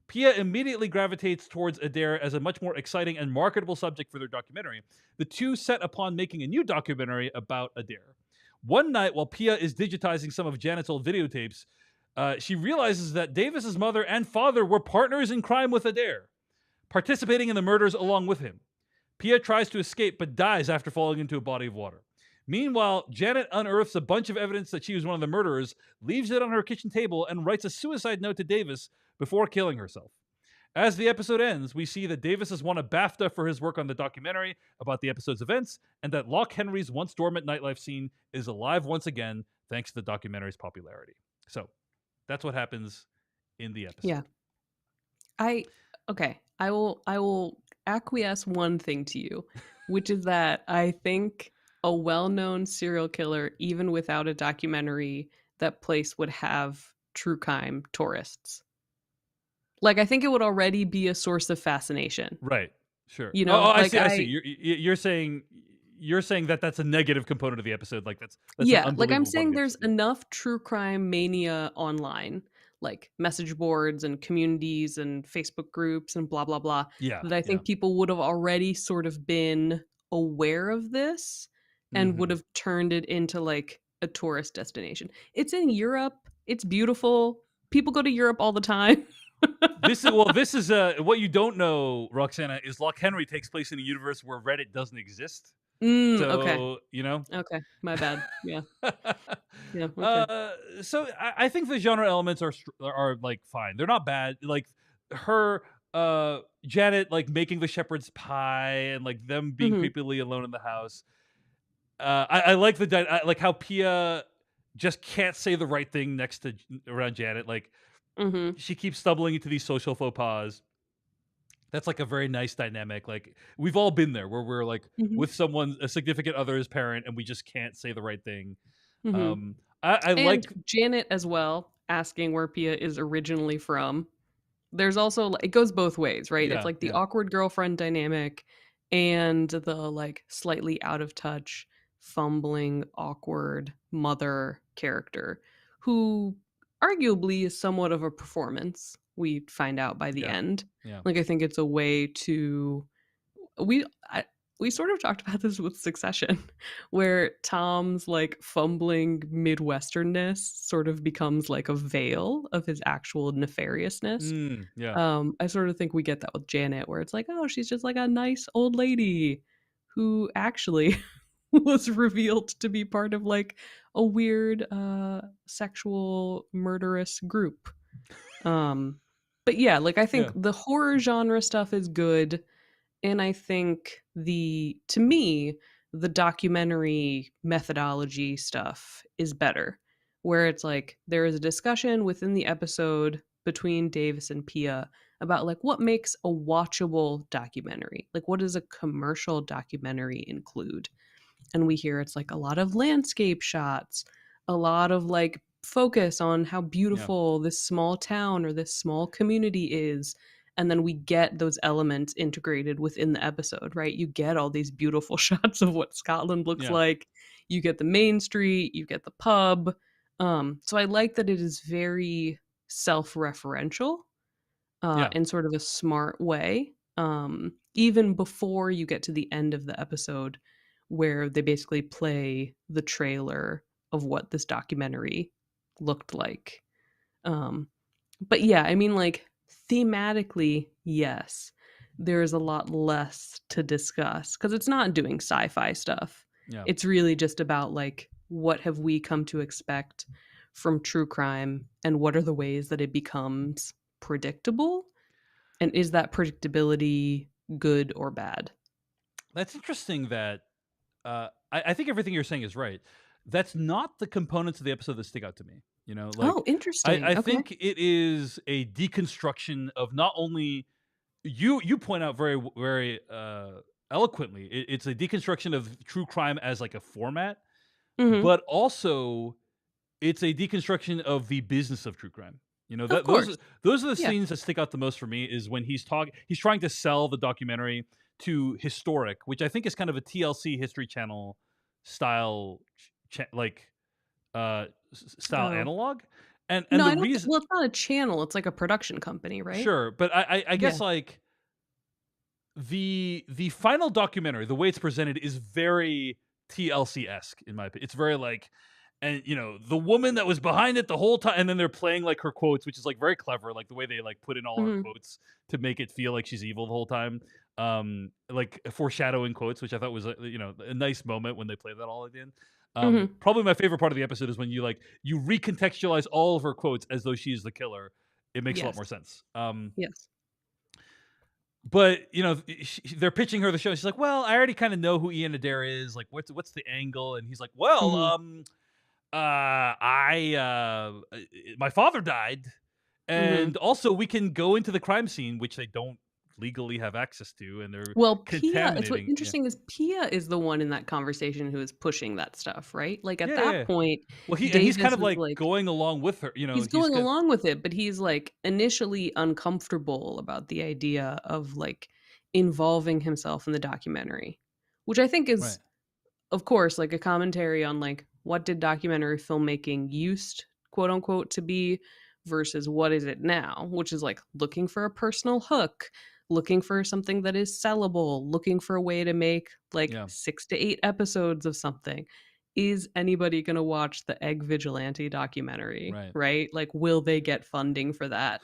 Pia immediately gravitates towards Adair as a much more exciting and marketable subject for their documentary. The two set upon making a new documentary about Adair. One night, while Pia is digitizing some of Janet's old videotapes, she realizes that Davis's mother and father were partners in crime with Adair, participating in the murders along with him. Pia tries to escape but dies after falling into a body of water. Meanwhile, Janet unearths a bunch of evidence that she was one of the murderers, leaves it on her kitchen table, and writes a suicide note to Davis before killing herself. As the episode ends, we see that Davis has won a BAFTA for his work on the documentary about the episode's events, and that Loch Henry's once dormant nightlife scene is alive once again thanks to the documentary's popularity. So, that's what happens in the Yeah. episode. I okay. I will acquiesce one thing to you, which is that I think a well-known serial killer, even without a documentary, that place would have true crime tourists. Like, I think it would already be a source of fascination. Right. Sure. You Oh, know, I like see. I see. I You're saying that that's a negative component of the episode. Like that's an Yeah, like I'm unbelievable part of saying the there's episode. Yeah. enough true crime mania online, like message boards and communities and Facebook groups and blah blah blah, Yeah. that I Yeah. think people would have already sort of been aware of this and would Hmm. have turned it into like a tourist destination. It's in Europe. It's beautiful. People go to Europe all the time. This is what you don't know, Roxana, is Loch Henry takes place in a universe where Reddit doesn't exist. Okay. So Okay. My bad. Yeah. Yeah, okay. uh, so I think the genre elements are like fine. They're not bad. Like her Janet like making the shepherd's pie and like them being Mhm. creepily alone in the house. I like I like how Pia just can't say the right thing next to around Janet. Like Mhm. she keeps stumbling into these social faux pas. That's like a very nice dynamic. Like we've all been there where we're like Mhm. with someone, a significant other's parent, and we just can't say the right thing. Mhm. I And like, Janet as well, asking where Pia is originally from. There's also it goes both ways, right? It's yeah, like the yeah, awkward girlfriend dynamic and the, like, slightly out of touch, fumbling, awkward mother character who arguably is somewhat of a performance, we find out by the yeah, end. yeah, Like, I think it's a way to we I we sort of talked about this with Succession, where Tom's, like, fumbling Midwesternness sort of becomes like a veil of his actual nefariousness. yeah, I sort of think we get that with Janet, where it's like, oh, she's just like a nice old lady who actually was revealed to be part of like a weird sexual murderous group. Um, but yeah, like I think yeah, the horror genre stuff is good, and I think to me, the documentary methodology stuff is better, where it's like there is a discussion within the episode between Davis and Pia about like what makes a watchable documentary? Like what does a commercial documentary include? And we hear it's like a lot of landscape shots, a lot of like focus on how yeah, beautiful this small town or this small community is. And then we get those elements integrated within the episode, right? You get all these beautiful shots of what Scotland looks yeah, like. You get the main street, you get the pub. So I like that it is very self-referential yeah, in sort of a smart way. Even before you get to the end of the episode, where they basically play the trailer of what this documentary looked like. Um, but yeah, I mean, like, thematically, yes, there is a lot less to discuss because it's not doing sci-fi stuff. Yeah. It's really just about, like, what have we come to expect from true crime, and what are the ways that it becomes predictable, and is that predictability good or bad? That's interesting that I think everything you're saying is right. That's not the components of the episode that stick out to me. You know, Oh, like interesting. I Okay. think it is a deconstruction of not only you point out very eloquently. It's a deconstruction of true crime as like a format, Mhm. but also it's a deconstruction of the business of true crime. You know, Of that course. those are the Yeah. scenes that stick out the most for me is when he's trying to sell the documentary to Historic, which I think is kind of a TLC History Channel style like style Oh. analog. And No, the I don't think reason well, it's not a channel, it's like a production company, right? sure, but I Yeah. guess like the final documentary, the way it's presented is very TLC-esque in my opinion. It's very like and you know, the woman that was behind it the whole time and then they're playing like her quotes, which is like very clever, like the way they like put in all her Mhm. quotes to make it feel like she's evil the whole time. Like foreshadowing quotes, which I thought was you know, a nice moment when they play that all at the end. Mhm. Probably my favorite part of the episode is when you recontextualize all of her quotes as though she is the killer. It makes a lot Yes. more sense. Yes. But, you know, they're pitching her the show. She's like, "Well, I already kind of know who Ian Adair is. Like, what's the angle?" And he's like, "Well, Mhm. I my father died, Mhm. and also we can go into the crime scene, which they don't legally have access to, and they're Well, Pia it's what's contaminating." Yeah, interesting is Pia is the one in that conversation who is pushing that stuff, right? Like, at yeah, that yeah. point, Well, he's kind Davis of is like like going along with her. You know, he's he's going got along with it, but he's, like, initially uncomfortable about the idea of, like, involving himself in the documentary, which I think right. is, of course, like, a commentary on, like, what did documentary filmmaking used, quote, unquote, to be versus what is it now, which is, like, looking for a personal hook, looking for something that is sellable, looking for a way to make, like, Yeah, 6 to 8 episodes of something. Is anybody gonna watch the Egg Vigilante documentary, right. right? Like, will they get funding for that?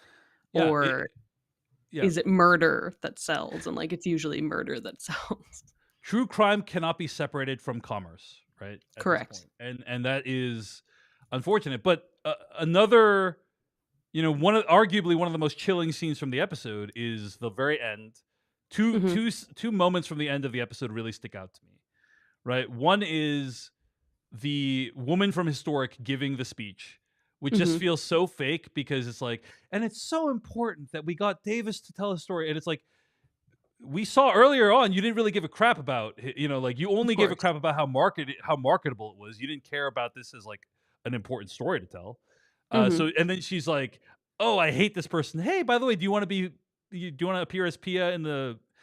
Yeah, Or yeah. is it murder that sells? And, like, it's usually murder that sells. True crime cannot be separated from commerce, right? At this Correct. point, and that is unfortunate. But another, you know, arguably one of the most chilling scenes from the episode is the very end. Mhm. Two moments from the end of the episode really stick out to me. Right, one is the woman from Historic giving the speech, which just Mhm. feels so fake because it's like, and it's so important that we got Davis to tell a story, and it's like we saw earlier on you didn't really give a crap about you know like you Of only gave a course. crap about how marketable it was. You didn't care about this as like an important story to tell. Mhm. So and then she's like, "Oh, I hate this person. Hey, by the way, do you want to appear as Pia in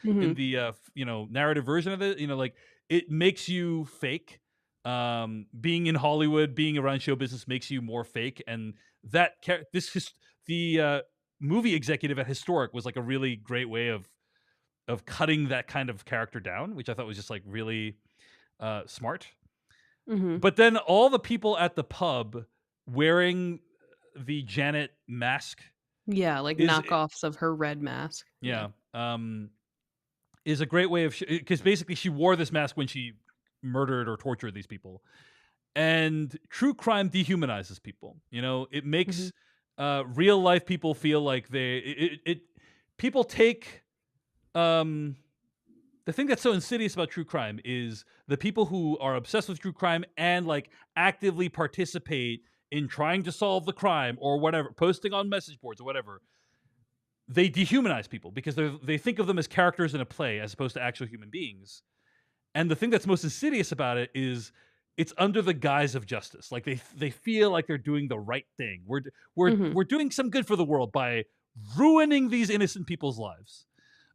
Mhm. the you know narrative version of it? You know, like it makes you fake. Being in Hollywood, being around show business makes you more fake, and the movie executive at Historic was like a really great way of cutting that kind of character down, which I thought was just like really smart. Mhm. But then all the people at the pub wearing the Janet mask Yeah, like is knockoffs of her red mask. Yeah. yeah is a great way of because basically she wore this mask when she murdered or tortured these people, and true crime dehumanizes people. You know, it Mhm. makes real life people feel like people take um the thing that's so insidious about true crime is the people who are obsessed with true crime and like actively participate in trying to solve the crime or whatever, posting on message boards or whatever. They dehumanize people because they think of them as characters in a play as opposed to actual human beings. And the thing that's most insidious about it is it's under the guise of justice. Like they feel like they're doing the right thing. Mhm. We're doing some good for the world by ruining these innocent people's lives.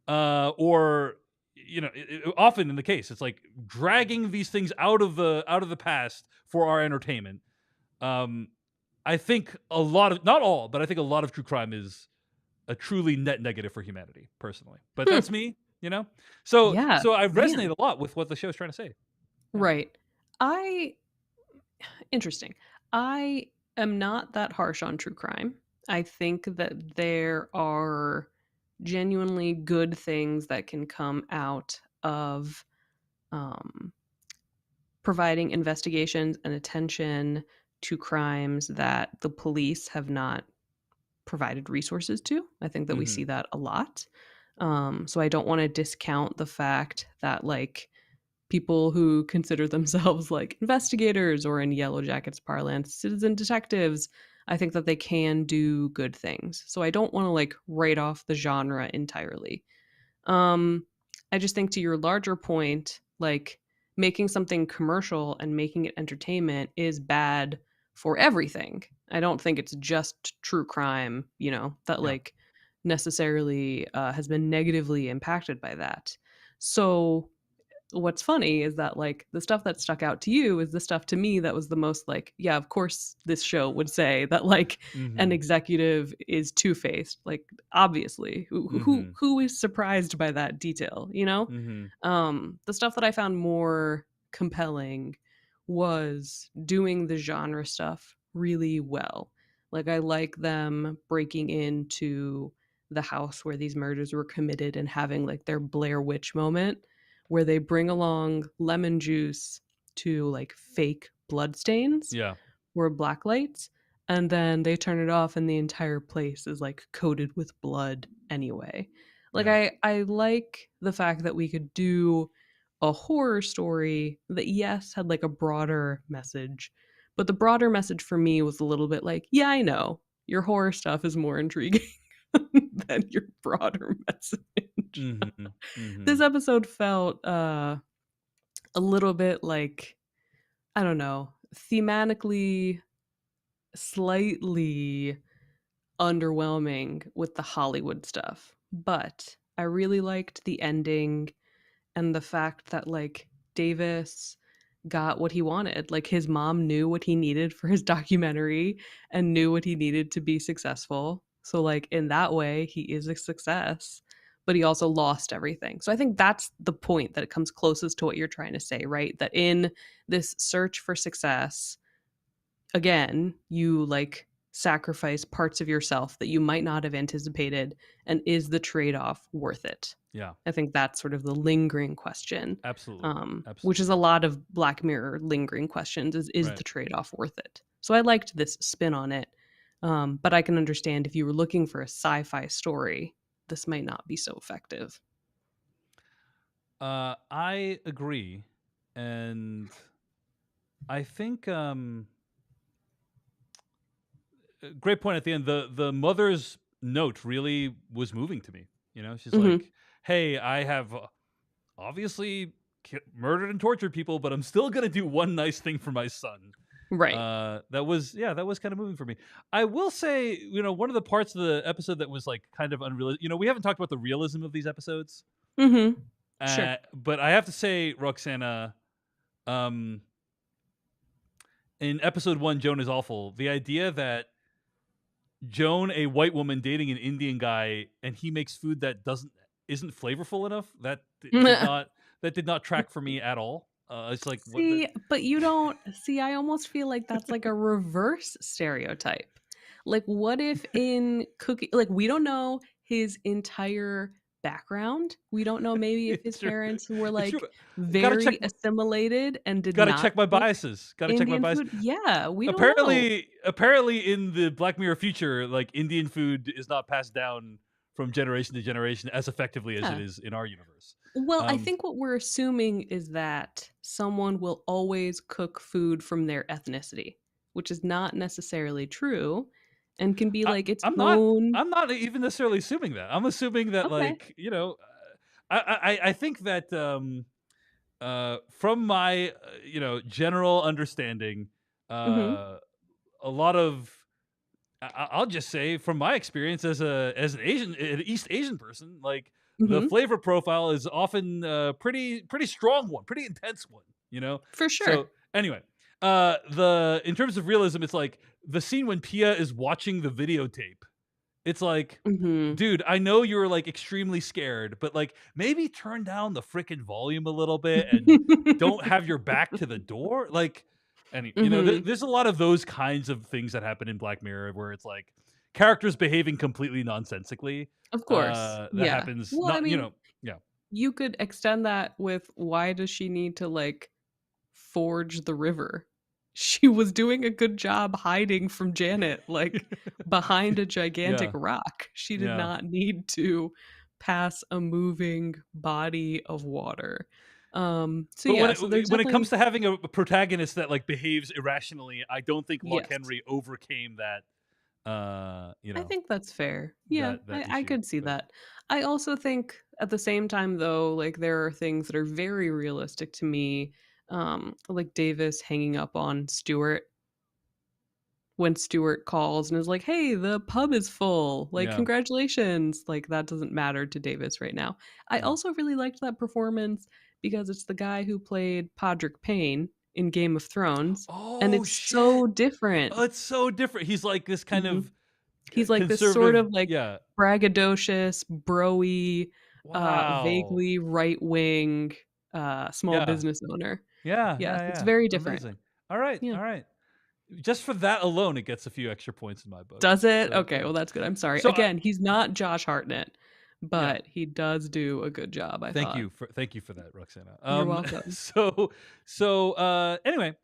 Or you know, often in the case, it's like dragging these things out of the past for our entertainment. Um, I think a lot of not all, but I think a lot of true crime is a truly net negative for humanity, personally. But Hmm. that's me, you know. Yeah, So I resonate man. a lot with what the show's trying to say. Yeah. Right. I interesting. I am not that harsh on true crime. I think that there are genuinely good things that can come out of um, providing investigations and attention to crimes that the police have not provided resources to. I think that we Hmm. see that a lot. So I don't want to discount the fact that like people who consider themselves like investigators or in Yellow Jackets parlance, citizen detectives, I think that they can do good things. So I don't want to like write off the genre entirely. Um, I just think to your larger point, like making something commercial and making it entertainment is bad for everything. I don't think it's just true crime, that Yeah. like necessarily has been negatively impacted by that. So what's funny is that like the stuff that stuck out to you is the stuff to me that was the most like, yeah, of course this show would say that like an Hmm. executive is two-faced. Like obviously, Hmm. who is surprised by that detail, you know? Hmm. The stuff that I found more compelling was doing the genre stuff really well. Like I like them breaking into the house where these murders were committed and having like their Blair Witch moment where they bring along lemon juice to like fake blood stains Yeah. or black lights, and then they turn it off and the entire place is like coated with blood anyway. Like Yeah. I like the fact that we could do a horror story that yes had like a broader message, but the broader message for me was a little bit like, yeah, I know. Your horror stuff is more intriguing than your broader message. Hmm. Hmm. This episode felt a little bit like, I don't know, thematically slightly underwhelming with the Hollywood stuff. But I really liked the ending and the fact that like Davis got what he wanted. Like his mom knew what he needed for his documentary and knew what he needed to be successful. So like in that way, he is a success, but he also lost everything. So I think that's the point that it comes closest to what you're trying to say, right? That in this search for success, again, you like sacrifice parts of yourself that you might not have anticipated, and is the trade-off worth it? Yeah. I think that's sort of the lingering question, Absolutely. which is Absolutely. a lot of Black Mirror lingering questions is Right. the trade-off worth it? So I liked this spin on it, but I can understand if you were looking for a sci-fi story, this might not be so effective. I agree, and I think great point at the end. The mother's note really was moving to me. You know, she's Mhm. like, "Hey, I have obviously murdered and tortured people, but I'm still gonna do one nice thing for my son." Right. That was yeah, that was kind of moving for me. I will say, one of the parts of the episode that was like kind of unreal. We haven't talked about the realism of these episodes, Mhm. Sure. but I have to say, Roxana, um, in episode one, Joan is awful. The idea that Joan, a white woman dating an Indian guy, and he makes food that isn't flavorful enough. That did not track for me at all. It's like what the See, but you don't see, I almost feel like that's like a reverse stereotype. Like, what if in cooking, like, we don't know his entire background. We don't know maybe if his it's true. parents were It's true. like Gotta check. very assimilated and did Gotta not check my cook biases. Gotta check my Indian bias. food. Yeah, we don't know. Apparently, in the Black Mirror future, like Indian food is not passed down from generation to generation as effectively as it Yeah. is in our universe. Well, I Um, think what we're assuming is that someone will always cook food from their ethnicity, which is not necessarily true and can be I, like its I'm not. own. I'm not even necessarily assuming that. I'm assuming that, Okay. like, I think that from my general understanding, Mhm. uh, a lot of I'll just say from my experience as an East Asian person, like the Mhm. flavor profile is often pretty strong one, pretty intense one, you know. For sure. So anyway, the in terms of realism, it's like the scene when Pia is watching the videotape. It's like, Mhm. dude, I know you're like extremely scared, but like maybe turn down the freaking volume a little bit and don't have your back to the door. Like, Mhm. there's a lot of those kinds of things that happen in Black Mirror where it's like characters behaving completely nonsensically. Of course. That Yeah. happens. Well, I Not, mean, yeah, you could extend that with why does she need to like forge the river? She was doing a good job hiding from Janet, like behind a gigantic yeah, rock. She did yeah. not need to pass a moving body of water. So But yeah, so there's when it comes definitely to having a protagonist that like behaves irrationally, I don't think Loch yes. Henry overcame that. I think that's fair. Yeah, That I issue. could see But that. I also think at the same time though, like there are things that are very realistic to me, like Davis hanging up on Stuart when Stuart calls and is like, "Hey, the pub is full. Like, yeah, congratulations." Like that doesn't matter to Davis right now. I yeah. also really liked that performance because it's the guy who played Podrick Payne in Game of Thrones, and Oh it's so shit! different. Oh, it's so different. He's like this kind Mhm. of He's like this sort conservative. of like Yeah. braggadocious, broy, Wow. vaguely right-wing, small Yeah. business owner. Yeah. Yes, Yeah. it's Yeah. very different. Amazing. All right. Yeah. All right. Just for that alone, it gets a few extra points in my book. Does it? So Okay, yeah. well, that's good. I'm sorry. So Again, he's not Josh Hartnett, yeah. but he does do a good job, I thought. Thank you for that, Roxana. You're welcome. Anyway,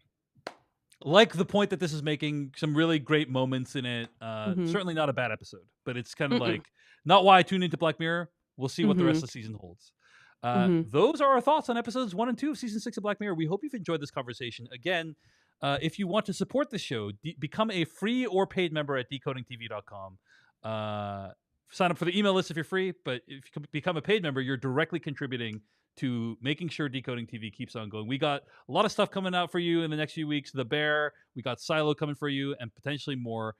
like the point that this is making, some really great moments in it. Mhm. Certainly not a bad episode, but it's kind of Mm-mm. like not why I tuned into Black Mirror. We'll see what the rest Mhm. of the season holds. Mhm. Those are our thoughts on episodes 1 and 2 of season 6 of Black Mirror. We hope you've enjoyed this conversation. Again, if you want to support the show, become a free or paid member at decodingtv.com. Sign up for the email list if you're free, but if you become a paid member, you're directly contributing to making sure Decoding TV keeps on going. We got a lot of stuff coming out for you in the next few weeks. The Bear, we got Silo coming for you, and potentially more.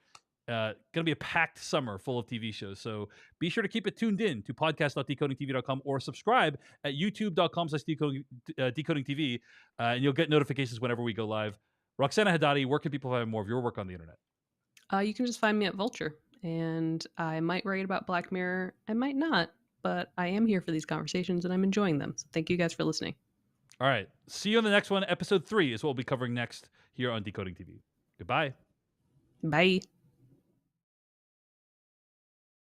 Going to be a packed summer full of TV shows. So be sure to keep it tuned in to podcast.decodingtv.com or subscribe at youtube.com/decodingtv, and you'll get notifications whenever we go live. Roxana Hadadi, where can people find more of your work on the internet? You can just find me at Vulture, and I might write about Black Mirror, I might not, but I am here for these conversations, and I'm enjoying them, so thank you guys for listening. All right. See you on the next one. Episode 3 is what we'll be covering next here on Decoding TV. Goodbye. Bye.